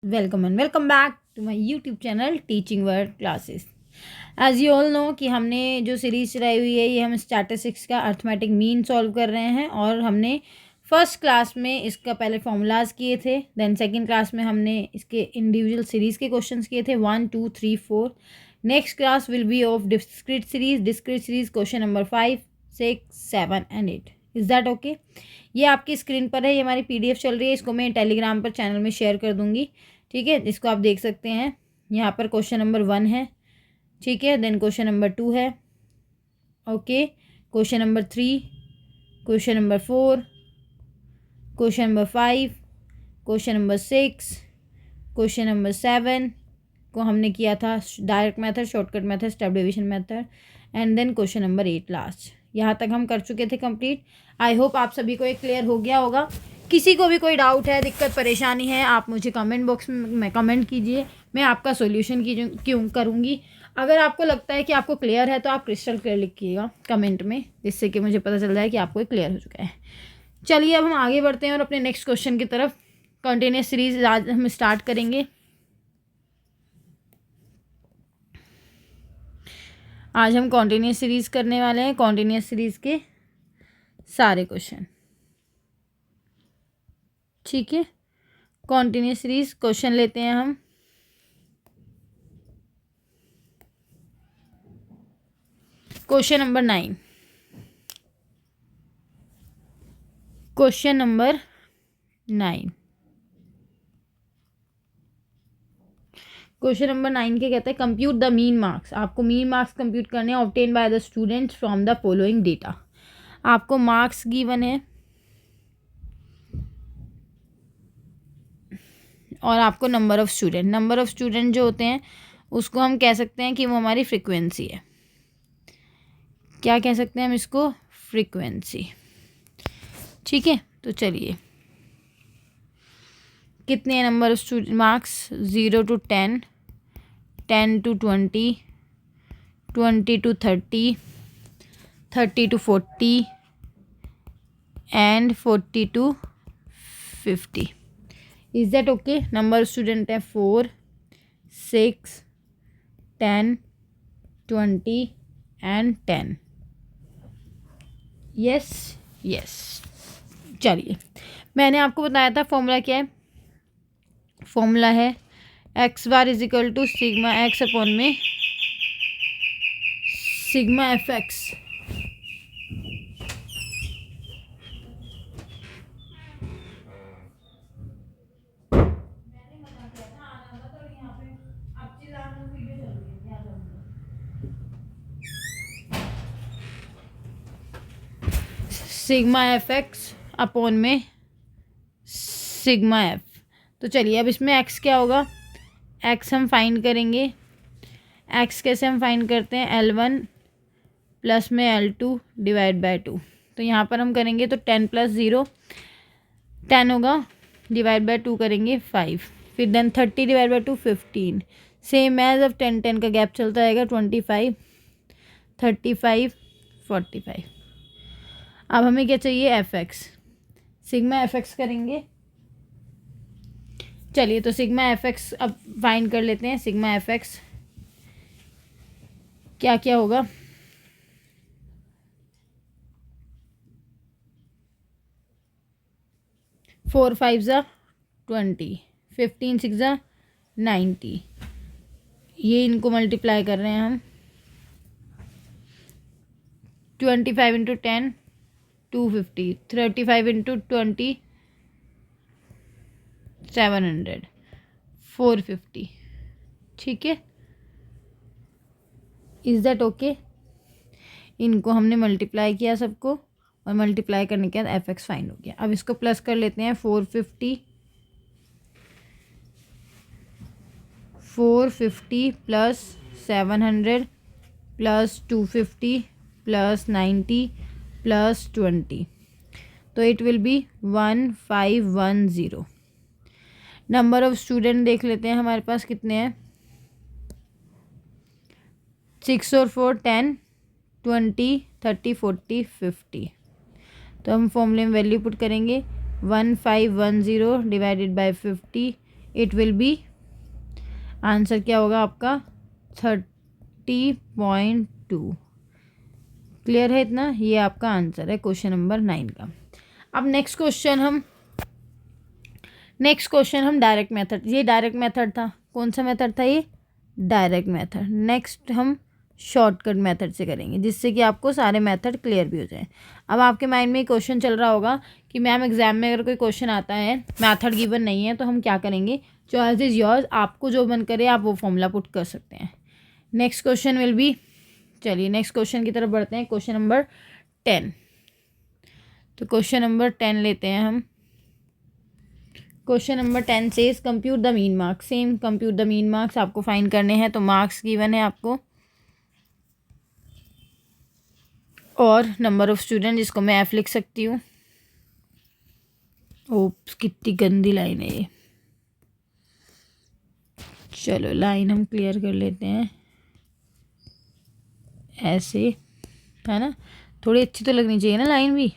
Welcome and welcome back to my YouTube channel teaching word classes. As you all know कि हमने जो series चलाई हुई है ये हम स्टैटिस्टिक्स का अर्थमेटिक मीन सॉल्व कर रहे हैं और हमने फर्स्ट क्लास में इसका पहले फॉर्मूलाज किए थे। देन सेकंड क्लास में हमने इसके इंडिविजुअल सीरीज़ के क्वेश्चंस किए थे 1 2 3 4। Next class will be of discrete series question number 5 6 7 and 8। Is that okay? ये आपकी स्क्रीन पर है, ये हमारी पीडीएफ चल रही है, इसको मैं टेलीग्राम पर चैनल में शेयर कर दूंगी। ठीक है, इसको आप देख सकते हैं। यहाँ पर क्वेश्चन नंबर 1 है, ठीक है। देन क्वेश्चन नंबर 2 है, okay. Question number 3, question number 4, question number 5, question number 6, question number 7 को हमने किया था direct method, shortcut method, step division method, and then question number 8 last. यहाँ तक हम कर चुके थे कंप्लीट। आई होप आप सभी को एक क्लियर हो गया होगा। किसी को भी कोई डाउट है, दिक्कत परेशानी है, आप मुझे कमेंट बॉक्स में कमेंट कीजिए, मैं आपका सॉल्यूशन क्यों करूँगी। अगर आपको लगता है कि आपको क्लियर है तो आप क्रिस्टल क्लियर लिखिएगा कमेंट में, जिससे कि मुझे पता चल जाए कि आपको क्लियर हो चुका है। चलिए अब हम आगे बढ़ते हैं और अपने नेक्स्ट क्वेश्चन की तरफ। कंटिन्यूस सीरीज आज हम स्टार्ट करेंगे। आज हम कॉन्टिन्यूस सीरीज करने वाले हैं, कॉन्टिन्यूस सीरीज के सारे क्वेश्चन, ठीक है। कॉन्टिन्यूस सीरीज क्वेश्चन लेते हैं हम। Question number 9, question number 9, question number 9 के कहते हैं कंप्यूट द मीन मार्क्स। आपको मीन मार्क्स कंप्यूट करने हैं obtain by the students from the following data. आपको मार्क्स गिवन है और आपको नंबर ऑफ़ स्टूडेंट जो होते हैं उसको हम कह सकते हैं कि वो हमारी फ्रीक्वेंसी है। क्या कह सकते हैं हम इसको? फ्रीक्वेंसी, ठीक है। तो चलिए, कितने number of student marks? 0 to 10, 10 to 20, 20 to 30, 30 to 40 and 40 to 50। Is that okay? Number student है 4, 6, 10, 20 एंड 10। Yes yes. चलिए, मैंने आपको बताया था फॉर्मूला क्या है। फॉर्मूला है x bar is equal to sigma x upon में sigma f x. Sigma f x upon में सिग्मा एफ। तो चलिए, अब इसमें एक्स क्या होगा? एक्स हम फाइंड करेंगे। एक्स कैसे हम फाइंड करते हैं? L1 प्लस में L2 डिवाइड बाय 2। तो यहाँ पर हम करेंगे तो 10 + 0 10 होगा, डिवाइड बाय 2 करेंगे 5, फिर then 30 divide by 2 15। Same as अब 10 10 का गैप चलता रहेगा, 25 35 45। अब हमें क्या चाहिए? F x. Sigma f x करेंगे। चलिए, तो सिग्मा एफ एक्स अब फाइंड कर लेते हैं। सिग्मा एफ एक्स क्या क्या होगा? फोर 5 ज़ा 20, 15 6 ज़ा 90। ये इनको मल्टीप्लाई कर रहे हैं हम। 25 इंटू 10 250, 35 इंटू 20 700, 450, ठीक है। Is that okay? इनको हमने मल्टीप्लाई किया सबको, और मल्टीप्लाई करने के बाद एफ एक्स फाइंड हो गया। अब इसको प्लस कर लेते हैं। 450 प्लस 700 प्लस 250 प्लस 90 प्लस 20, तो it will be 1510। Number of student देख लेते हैं हमारे पास कितने हैं। 6 और 4 10 20 30 40 50। तो हम फॉर्मूले में वैल्यू पुट करेंगे 1510 divided by 50 it will be, answer क्या होगा आपका 30.2। क्लियर है इतना, ये आपका आंसर है क्वेश्चन नंबर 9 का। अब नेक्स्ट क्वेश्चन हम डायरेक्ट मेथड, ये डायरेक्ट मेथड था, कौन सा मेथड था ये, डायरेक्ट मेथड। नेक्स्ट हम शॉर्टकट मेथड से करेंगे, जिससे कि आपको सारे मेथड क्लियर भी हो जाए। अब आपके माइंड में क्वेश्चन चल रहा होगा कि मैम एग्जाम में अगर कोई क्वेश्चन आता है, मेथड गिवन नहीं है, तो हम क्या करेंगे। चॉइस इज़ योर्स, आपको जो मन करे आप वो फॉर्मूला पुट कर सकते हैं। नेक्स्ट क्वेश्चन विल बी, चलिए नेक्स्ट क्वेश्चन की तरफ बढ़ते हैं, क्वेश्चन नंबर 10। तो क्वेश्चन नंबर 10 लेते हैं हम। क्वेश्चन नंबर 10 से compute the mean marks, same compute the mean marks आपको फाइंड करने हैं। तो मार्क्स गिवन है आपको और नंबर ऑफ स्टूडेंट, जिसको मैं एफ लिख सकती हूँ। ओप्स, कितनी गंदी लाइन है ये। चलो लाइन हम क्लियर कर लेते हैं, ऐसे है ना, थोड़ी अच्छी तो लगनी चाहिए ना लाइन भी।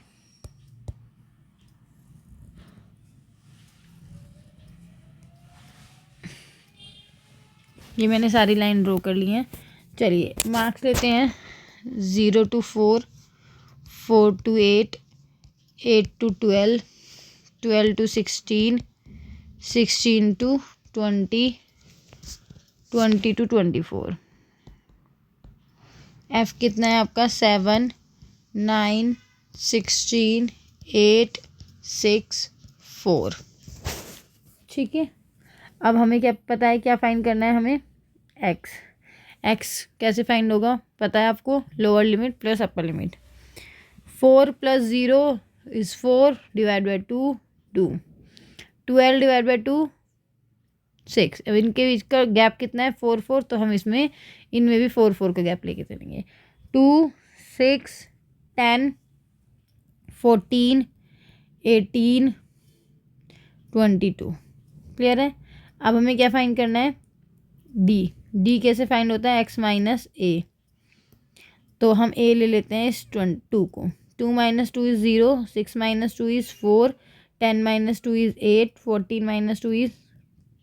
ये मैंने सारी लाइन ड्रॉ कर ली हैं। चलिए मार्क्स लेते हैं, 0 to 4, 4 to 8, 8 to 12, 12 to 16, 16 to 20, 20 to 24। F कितना है आपका, 7, 9, 16, 8, 6, 4। ठीक है, अब हमें क्या पता है, क्या फाइंड करना है हमें, एक्स। एक्स कैसे फाइंड होगा पता है आपको, lower limit plus upper limit. 4 + 0 is 4, divide by 2 2, 12 divide by 2 6। अब इनके बीच का गैप कितना है, 4 4, तो हम इसमें इनमें भी 4 4 का गैप लेके चलेंगे। 2, 6, 10, 14, 18, 22। क्लियर है। अब हमें क्या फाइंड करना है, डी कैसे फाइंड होता है, एक्स माइनस ए। तो हम ए ले लेते हैं इस 2 को। 2 - 2 is 0, 6 - 2 is 4, 10 - 2 is 8, 14 - 2 is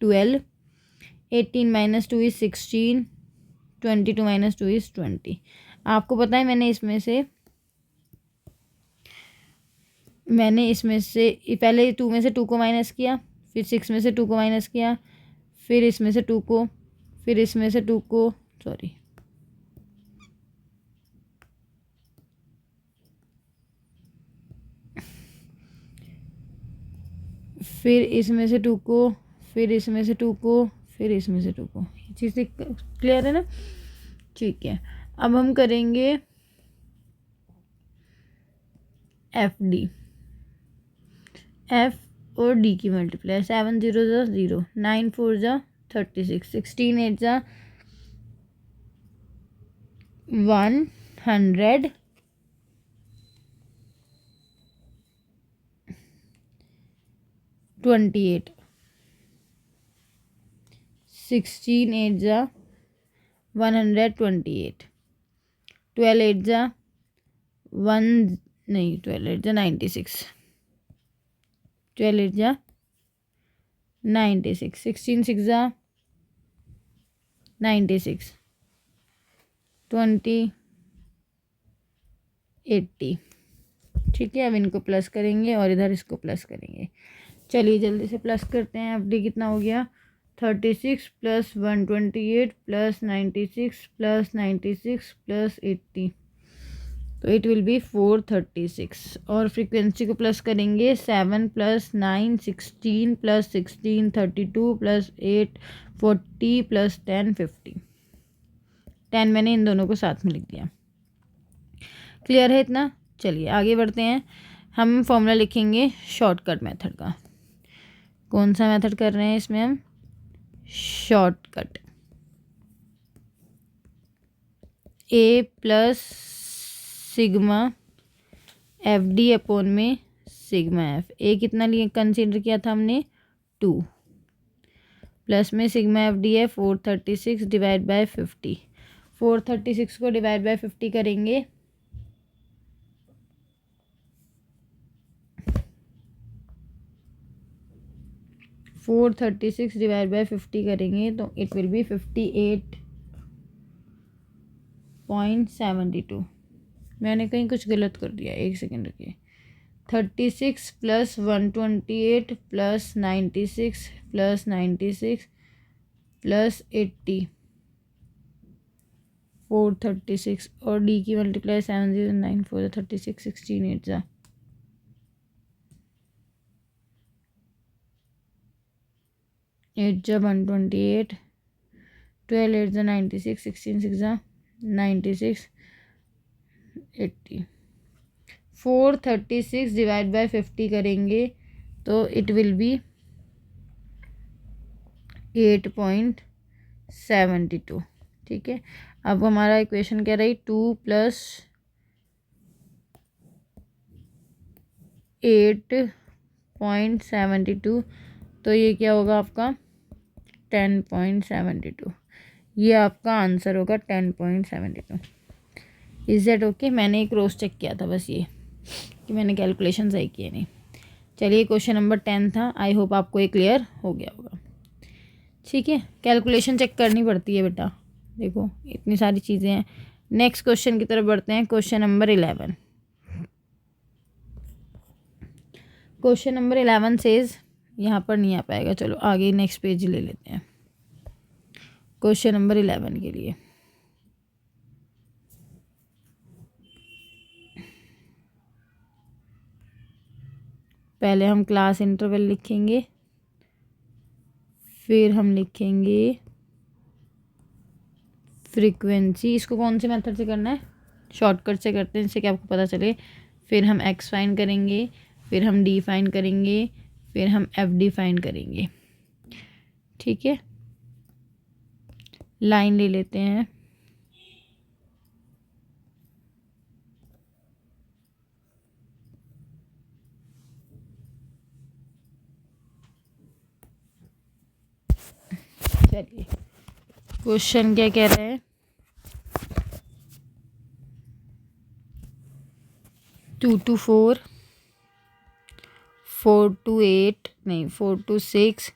12, 18 - 2 is 16, 22 - 2 is 20। आपको पता है मैंने इसमें से पहले 2 में से 2 को माइनस किया, फिर 6 में से 2 को माइनस किया, फिर इसमें से 2 को, फिर इसमें से 2 को, सॉरी, फिर इसमें से 2 को, फिर इसमें से 2 को, फिर इसमें से 2 को। ये चीज़ क्लियर है ना। ठीक है, अब हम करेंगे एफ डी। एफ और डी की मल्टीप्लाई, 7 0 ज़ा 0, 9 4 ज़ा 36, 16 8 ज़ा 100, 28, 16 8 ज़ा 128, 12 8 ज़ा 12 8 ज़ा 96, 12 8 ज़ा 96, 16 6 ज़ा 96, 20 80। ठीक है, अब इनको प्लस करेंगे और इधर इसको प्लस करेंगे। चलिए जल्दी से प्लस करते हैं। एफ डी कितना हो गया, 36 + 128 + 96 + 96 + 80, तो इट विल बी 436। और फ्रीक्वेंसी को प्लस करेंगे, 7 + 9 16 + 16 32 + 8 40 + 10 50। 10 मैंने इन दोनों को साथ में लिख दिया। क्लियर है इतना। चलिए आगे बढ़ते हैं। हम फॉर्मूला लिखेंगे शॉर्टकट मेथड का। कौन सा मेथड कर रहे हैं इसमें हम, shortcut. A plus sigma f d upon में सिग्मा एफ। ए कितना लिए कंसीडर किया था हमने, 2, प्लस में सिग्मा एफ डी है 436 डिवाइड बाय 50। 436 को डिवाइड बाय 50 करेंगे, 436 डिवाइड बाय 50 करेंगे तो इट विल बी 58.72। मैंने कहीं कुछ गलत कर दिया, एक सेकेंड रुकिए। 36 प्लस 128 प्लस 96 प्लस 96 प्लस 80 436 और डी की मल्टीप्लाई 709 4 36 16 8 जा 8 जा 128 12 8 जा 96 16 6 जा 96 80 436 डिवाइड बाय 50 करेंगे तो इट विल बी 8.72। ठीक है, अब हमारा इक्वेशन क्या रही 2 प्लस 8.72 तो ये क्या होगा आपका 10.72। ये आपका आंसर होगा 10.72। Is that okay? मैंने एक क्रॉस चेक किया था बस ये कि मैंने कैलकुलेशन सही किए नहीं। चलिए क्वेश्चन नंबर 10 था, आई होप आपको ये क्लियर हो गया होगा। ठीक है, कैलकुलेशन चेक करनी पड़ती है बेटा, देखो इतनी सारी चीज़ें हैं। नेक्स्ट क्वेश्चन की तरफ बढ़ते हैं, question number 11। Question number 11 says, यहाँ पर नहीं आ पाएगा, चलो आगे नेक्स्ट पेज ले लेते हैं क्वेश्चन नंबर 11 के लिए। पहले हम क्लास इंटरवल लिखेंगे, फिर हम लिखेंगे फ्रीक्वेंसी। इसको कौन से मेथड से करना है? शॉर्टकट से करते हैं जिससे कि आपको पता चले। फिर हम एक्स फाइंड करेंगे, फिर हम डी फाइंड करेंगे, फिर हम एफ डी फाइंड करेंगे। ठीक है, लाइन ले लेते हैं। चलिए क्वेश्चन क्या कह रहे हैं, 2 to 4 4 to 8 नहीं 4 to 6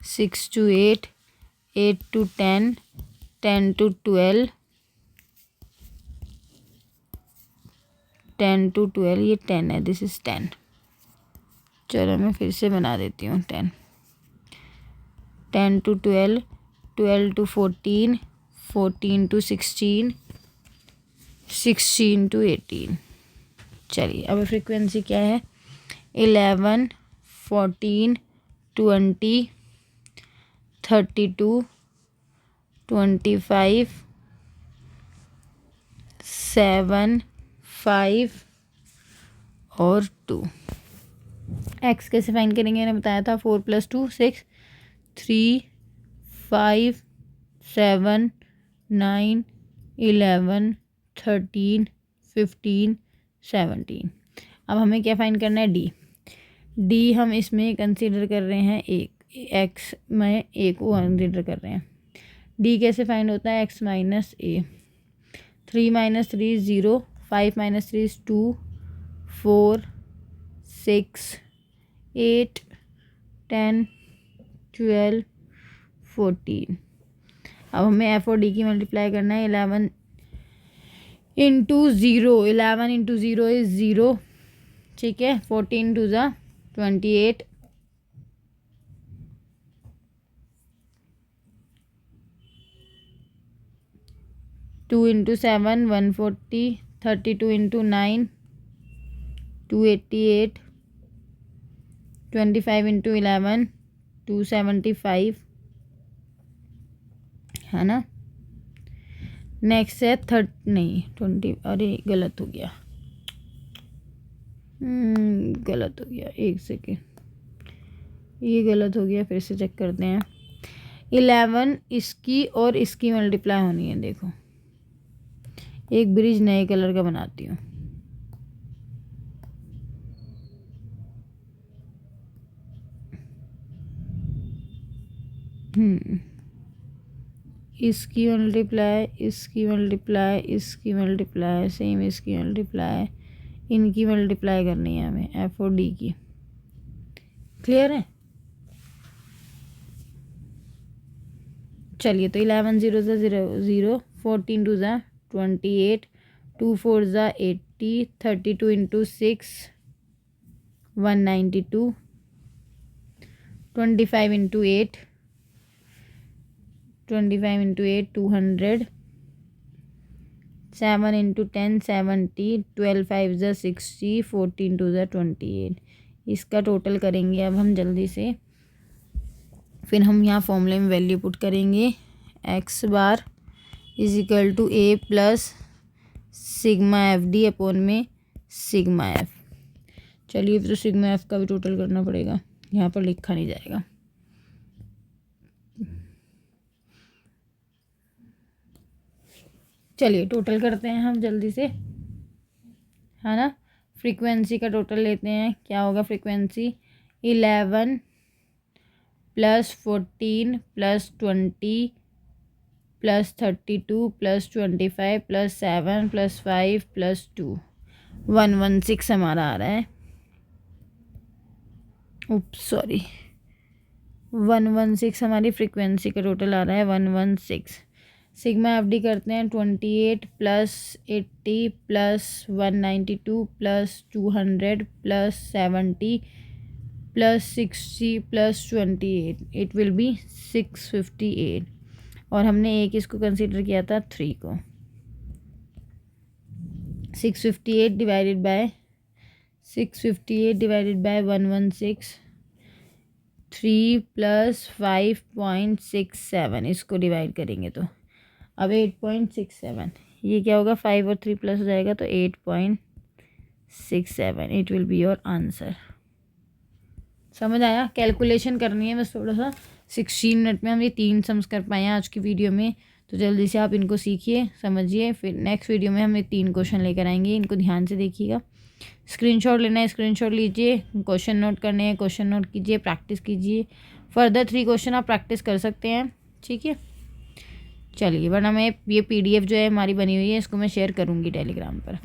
6 to 8 8 to 10 10 to 12 10 to 12 ये 10 है, दिस इज़ 10। चलो मैं फिर से बना देती हूँ 10 10 to 12 12 to 14 14 to 16 16 to 18। चलिए अब फ्रीक्वेंसी क्या है, 11 14 20 32 25 7 5 और 2। एक्स कैसे फाइंड करेंगे, मैंने बताया था 4 + 2 6 3 5 7 9 11 13 15 17। अब हमें क्या फाइंड करना है, डी हम इसमें कंसीडर कर रहे हैं एक, एक्स में एक को कंसीडर कर रहे हैं। डी कैसे फाइंड होता है, एक्स माइनस ए। 3 - 3 0 5 - 3 2 4 6 8 10 12 14। अब हमें एफ और डी की मल्टीप्लाई करना है। 11 × 0 11 × 0 इज़ 0। ठीक है, 14 2 ज़ा 28 2 × 7 140 32 × 9 288 25 × 11 275 है ना। नेक्स्ट है 20, अरे गलत हो गया, गलत हो गया, एक सेकेंड, ये गलत हो गया, फिर से चेक करते हैं। 11 इसकी और इसकी मल्टीप्लाई होनी है। देखो एक ब्रिज नए कलर का बनाती हूँ। इसकी मल्टीप्लाई इसकी मल्टीप्लाई इसकी मल्टीप्लाई सेम इसकी मल्टीप्लाई इनकी मल्टीप्लाई करनी है हमें, एफ और डी की। क्लियर है? चलिए तो 11 0 0 0, 14 2 28, 2 4 80, 32 इंटू 6 192, 25 इंटू 8 200, 7 इंटू 10 70, 12 5 60, 14 2 28। इसका टोटल करेंगे अब हम जल्दी से। फिर हम यहाँ फॉर्मूले में वैल्यू पुट करेंगे, x bar is equal to a plus sigma f d upon में सिग्मा एफ। चलिए फिर सिग्मा एफ का भी टोटल करना पड़ेगा, यहाँ पर लिखा नहीं जाएगा। चलिए टोटल करते हैं हम जल्दी से, है ना। फ्रीक्वेंसी का टोटल लेते हैं, क्या होगा frequency, 11 plus 14 plus 20 plus 32 plus 25 plus 7 plus 5 plus 2, 116 हमारा आ रहा है। उप्स सॉरी, 116 हमारी फ्रीक्वेंसी का टोटल आ रहा है, 116। सिग्मा एफ डी करते हैं, 28 plus 80 plus 192 plus 200 plus 70 plus 60 plus 28, it will be 658। और हमने एक इसको कंसीडर किया था 3 को। 658 डिवाइडेड बाय 116, 3 प्लस 5.67, इसको डिवाइड करेंगे तो अब 8.67, ये क्या होगा, 5 और 3 प्लस हो जाएगा तो 8.67, it will be your answer. समझ आया, कैलकुलेशन करनी है बस थोड़ा सा। 16 मिनट में हम ये 3 सम्स कर पाए हैं आज की वीडियो में, तो जल्दी से आप इनको सीखिए, समझिए। फिर नेक्स्ट वीडियो में हम ये 3 क्वेश्चन लेकर आएंगे, इनको ध्यान से देखिएगा। स्क्रीनशॉट लेना है, स्क्रीनशॉट लीजिए, क्वेश्चन नोट करने हैं, क्वेश्चन नोट कीजिए, प्रैक्टिस कीजिए। फर्दर 3 क्वेश्चन आप प्रैक्टिस कर सकते हैं, ठीक है। चलिए, वरना मैं ये PDF जो है हमारी बनी हुई है, इसको मैं शेयर करूँगी टेलीग्राम पर।